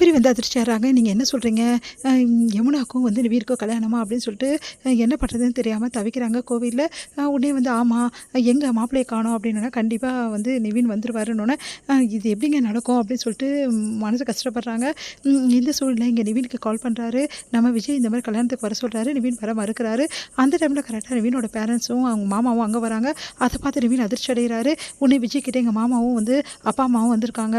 கௌரி வந்து அதிர்ச்சியாகிறாங்க. நீங்கள் என்ன சொல்கிறீங்க? யமுனாக்கும் வந்து நிவீனுக்கோ கல்யாணமா அப்படின்னு சொல்லிட்டு என்ன பண்ணுறதுன்னு தெரியாமல் தவிக்கிறாங்க கோவிலில். உடனே வந்து ஆமாம் எங்கள் மாப்பிள்ளையை காணோம் அப்படின்னோடனே கண்டிப்பாக வந்து நிவீன் வந்துருவாருன்னொன்னே இது எப்படிங்க நடக்கும் அப்படின்னு சொல்லிட்டு மனசு கஷ்டப்படுறாங்க. இந்த சூழ்நிலை இங்கே நிவீனுக்கு கால் பண்ணுறாரு. நம்ம விஜய் இந்த மாதிரி கல்யாணத்துக்கு வர சொல்கிறாரு. நிவீன் வர மறுக்கிறாரு. அந்த டைமில் கரெக்டாக நிவீனோட பேரண்ட்ஸும் அவங்க மாமாவும் அங்கே வராங்க. அதை பார்த்து நிவீன் அதிர்ச்சி அடைகிறாரு. உடனே விஜய் கிட்டே எங்கள் மாமாவும் வந்து அப்பா அம்மாவும் வந்திருக்காங்க,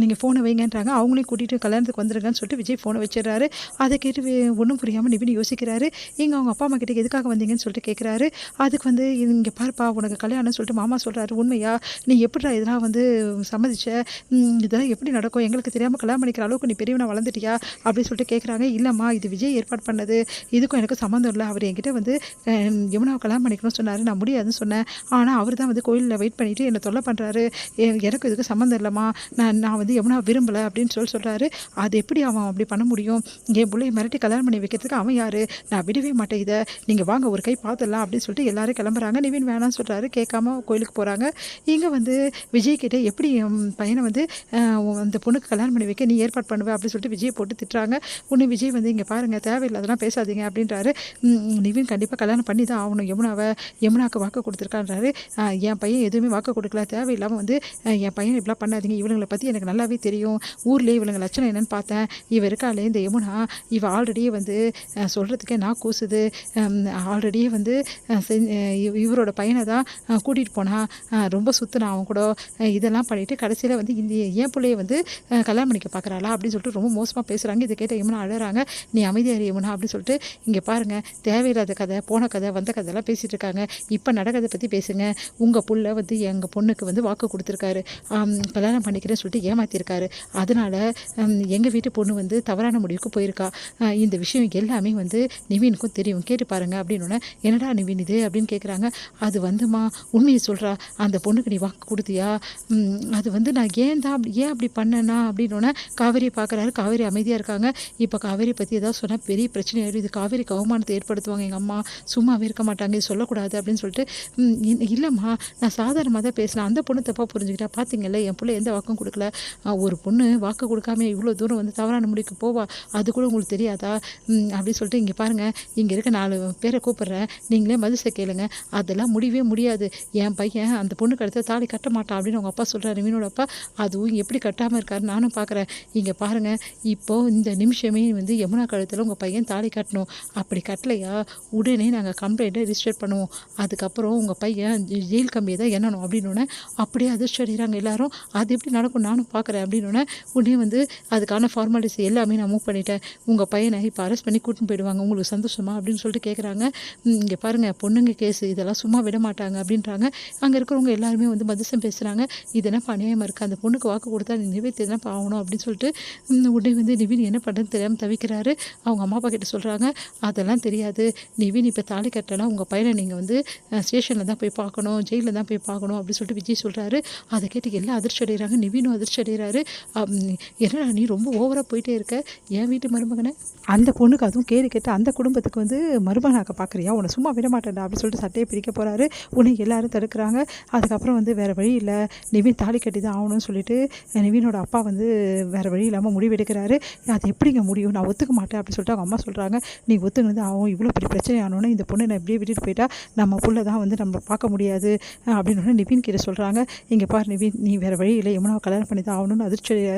நீங்கள் ஃபோனை வைங்கன்றாங்க. அவங்களையும் கூட்டிகிட்டு கல்யாணத்துக்கு வந்துருங்கன்னு சொல்லிட்டு விஜய் ஃபோனை வச்சிடறாரு. அதை கேட்டு ஒன்றும் புரியாமல் நிவின் யோசிக்கிறாரு. இங்கே அவங்க அப்பா அம்மா கிட்ட எதுக்காக வந்தீங்கன்னு சொல்லிட்டு கேட்குறாரு. அதுக்கு வந்து இங்கே பாருப்பா உனக்கு கல்யாணம்னு சொல்லிட்டு மாமா சொல்கிறாரு. உண்மையா? நீ எப்படிடா இதெல்லாம் வந்து சம்மதிச்ச? இதெல்லாம் எப்படி நடக்கும்? எங்களுக்கு தெரியாமல் கல்யாணம் பண்ணிக்கிற அளவுக்கு நீ பெரியவனை வளர்ந்துட்டியா அப்படின்னு சொல்லிட்டு கேட்குறாங்க. இல்லைம்மா இது விஜய் ஏற்பாடு பண்ணது, இதுக்கும் எனக்கு சம்மந்தம் இல்லை. அவர் என்கிட்ட வந்து யமுனாவை கல்யாணம் பண்ணிக்கணும்னு சொன்னார். நான் முடியாதுன்னு சொன்னேன். ஆனால் அவர் தான் வந்து கோயிலில் வெயிட் பண்ணிவிட்டு என்னை தொல்லை பண்ணுறாரு. எனக்கு இதுக்கு சம்மந்தம் இல்லைம்மா, நான் வந்து யமுனா விரும்பலை அப்படின்னு சொல்கிறாரு. அது எப்படி அவன் அப்படி பண்ண முடியும்? என் பிள்ளைய மிரட்டி கல்யாணம் பண்ணி வைக்கிறதுக்கு அவன் யார்? நான் விடவே மாட்டேன் இதை, நீங்கள் வாங்க ஒரு கை பார்த்துடலாம் அப்படின்னு சொல்லிட்டு எல்லாரும் கிளம்புறாங்க. நிவின் வேணாம்னு சொல்கிறாரு. கேட்காம கோயிலுக்கு போகிறாங்க. இங்கே வந்து விஜய் கிட்டே எப்படி என் பையனை வந்து அந்த பொண்ணுக்கு கல்யாணம் பண்ணி வைக்க நீ ஏற்பாடு பண்ணுவேன் அப்படின்னு சொல்லிட்டு விஜய் போட்டு திட்டுறாங்க. ஒன்று விஜய் வந்து இங்கே பாருங்கள் தேவையில்லாதெல்லாம் பேசாதீங்க அப்படின்றாரு. நிவின் கண்டிப்பாக கல்யாணம் பண்ணி தான் ஆகணும். யமுனாவுக்கு வாக்கு கொடுத்துருக்கான்றாரு. என் பையன் எதுவுமே வாக்கு கொடுக்கல, தேவையில்லாமல் வந்து என் பையன் இப்படிலாம் பண்ணாதீங்க. இவங்களை பற்றி எனக்கு நல்லாவே தெரியும். ஊர்லேயே இவங்க லட்சணம் என்னென்னு பார்த்தேன். இவ இருக்காளே இந்த யமுனா, இவ ஆல்ரெடியே வந்து சொல்கிறதுக்கே நான் கூசுது. ஆல்ரெடியே வந்து இவரோட பையனை தான் கூட்டிகிட்டு போனால் ரொம்ப சுற்றுனா அவன் கூட. இதெல்லாம் பண்ணிவிட்டு கடைசியில் வந்து இந்த என் பிள்ளைய வந்து கல்யாணம் பண்ணிக்க பார்க்குறாளா அப்படின்னு சொல்லிட்டு ரொம்ப மோசமாக பேசுகிறாங்க. இதை கேட்ட யமுனா அழறாங்க. நீ அமைதியாரு யமுனா அப்படின்னு சொல்லிட்டு இங்கே பாருங்கள் தேவையில்லாத கதை, போன கதை, வந்த கதையெல்லாம் பேசிகிட்டு இருக்காங்க. இப்போ நடக்கிறத பற்றி பேசுங்க. உங்கள் புள்ள வந்து எங்கள் பொண்ணுக்கு வந்து வாக்கு கொடுத்துருக்காரு, கல்யாணம் பண்ணிக்கிறேன்னு சொல்லிட்டு ஏமாற்றிருக்காரு. அதனால் எங்கள் வீட்டு பொண்ணு வந்து தவறான முடிவுக்கு போயிருக்கா. இந்த விஷயம் எல்லாமே வந்து நிவீனுக்கும் தெரியும், கேட்டு பாருங்கள் அப்படின்னு. என்னடா நிவீன் இது அப்படின்னு கேட்குறாங்க. அது வந்துமா உண்மையை சொல்கிறா, அந்த பொண்ணுக்கு நீ வாக்கு கொடுத்தியா? அது வந்து நான் ஏன் அப்படி பண்ணேன்னா அப்படின்னு காவேரியை பார்க்குறாரு. காவேரி அமைதியாக இருக்காங்க. இப்போ காவேரி பற்றி ஏதாவது சொன்னால் பெரிய பிரச்சனை ஆயிடும். இது காவேரிக்கு அவமானத்தை ஏற்படுத்துவாங்க. எங்கள் அம்மா சும்மாவே இருக்க மாட்டாங்க, இது சொல்லக்கூடாது அப்படின்னு சொல்லிட்டு இல்லைம்மா நான் சாதாரணமாக தான் பேசினேன். அந்த பொண்ணு தப்பாக புரிஞ்சுக்கிட்டா. பார்த்தீங்கல்ல என் பிள்ளை எந்த வாக்கும் கொடுக்கல. ஒரு பொண்ணு வாக்கு கொடுக்காம இவ்வளோ தூரம் வந்து தவறான முடிவுக்கு போவா, அது கூட உங்களுக்கு தெரியாதா அப்படின்னு சொல்லிட்டு இங்கே பாருங்கள் இங்கே இருக்க 4 பேரை கூப்பிட்றேன், நீங்களே மதிசை கேளுங்க. அதெல்லாம் முடியவே முடியாது. என் பையன் அந்த பொண்ணுக்கு அடுத்த தாலி கட்ட மாட்டான் அப்படின்னு அவங்க அப்பா சொல்கிறாரு. மீனோட அப்பா அதுவும் எப்படி கட்டாமல் இருக்காரு நானும் பார்க்குறேன். இங்கே பாருங்கள் இப்போது இந்த நிமிஷமே வந்து யமுனா கழுத்தில் உங்கள் பையன் தாலி கட்டணும். அப்படி கட்டலையா உடனே நாங்கள் கம்ப்ளைண்ட்டை ரிஜிஸ்டர் பண்ணுவோம். அதுக்கப்புறம் உங்கள் பையன் ஜெயில் கம்பியை தான் எண்ணணும் அப்படின்னு அப்படியே அதிர்ச்சி அடைகிறாங்க எல்லாரும். அது எப்படி நடக்கும் நானும் பார்க்குறேன் அப்படின்னு உடனே வந்து அதுக்கான ஃபார்மாலிட்டிஸ் எல்லாமே நான் மூவ் பண்ணிட்டேன். உங்கள் பையனை இப்போ அரெஸ்ட் பண்ணி கூட்டின்னு போயிடுவாங்க. உங்களுக்கு சந்தோஷமா அப்படின்னு சொல்லிட்டு கேட்குறாங்க. இங்கே பாருங்கள் பொண்ணுங்க கேஸு இதெல்லாம் சும்மா விட மாட்டாங்க அப்படின்றாங்க. அங்கே இருக்கிறவங்க எல்லாருமே வந்து மதிசம் பேசுகிறாங்க. இதெல்லாம் அநியாயமாக இருக்குது, அந்த பொண்ணுக்கு வாக்கு கொடுத்தா நிறைவேற்றி தான் ஆகணும் அப்படின்னு சொல்லிட்டு உடனே வந்து நிவின் என்ன பண்ணுறதுன்னு தெரியாமல் தவிக்கிறாரு. அவங்க அம்மா அப்பா கிட்ட சொல்கிறாங்க, அதெல்லாம் தெரியாது நிவின், இப்போ தாலி கட்டலாம் உங்கள் பையனை நீங்கள் வந்து ஸ்டேஷனில் தான் போய் பார்க்கணும், ஜெயிலில் தான் போய் பார்க்கணும் அப்படின்னு சொல்லிட்டு விஜய் சொல்கிறாரு. அதை கேட்டு எல்லாம் அதிர்ச்சி அடைகிறாங்க. நிவினும் அதிர்ச்சி அடைகிறாரு. என்னடா நீ ரொம்ப ஓவராக போயிட்டே இருக்க, என் வீட்டு மருமகனை அந்த பொண்ணுக்கு அதுவும் கேடு கேட்டு அந்த குடும்பத்துக்கு வந்து மருமகனாக்க பார்க்குறியா, உன்னை சும்மா விட மாட்டேன்டா அப்படின்னு சொல்லிட்டு சட்டையை பிரிக்க போகிறாரு. உன்னை எல்லாரும் தடுக்கிறாங்க. அதுக்கப்புறம் வந்து வேறு வழி இல்லை, நிவின் தாலி கட்டி தான் ஆகணும்னு சொல்லிட்டு நிவினோட அப்பா வந்து வேறு வழி இல்லாமல் முடிவெடுக்கிறாரு. அது எப்படிங்க முடியும், நான் ஒத்துக்க மாட்டேன் அப்படின்னு சொல்லிட்டு அவங்க அம்மா சொல்கிறாங்க. நீ ஒத்துக்கினது ஆகும், இவ்வளோ பெரிய பிரச்சனை ஆனோன்னா இந்த பொண்ணை நான் இப்படியே விட்டுட்டு போயிட்டா நம்ம புள்ள தான் வந்து நம்ம பார்க்க முடியாது அப்படின்னு நிவின் கிட்ட சொல்கிறாங்க. இங்கே பாரு நிவின், நீ வேறு வழி இல்லை, யமுனாவை கல்யாணம் பண்ணி தான் ஆகணும்னு அதிர்ச்சி அடைகிறாரு.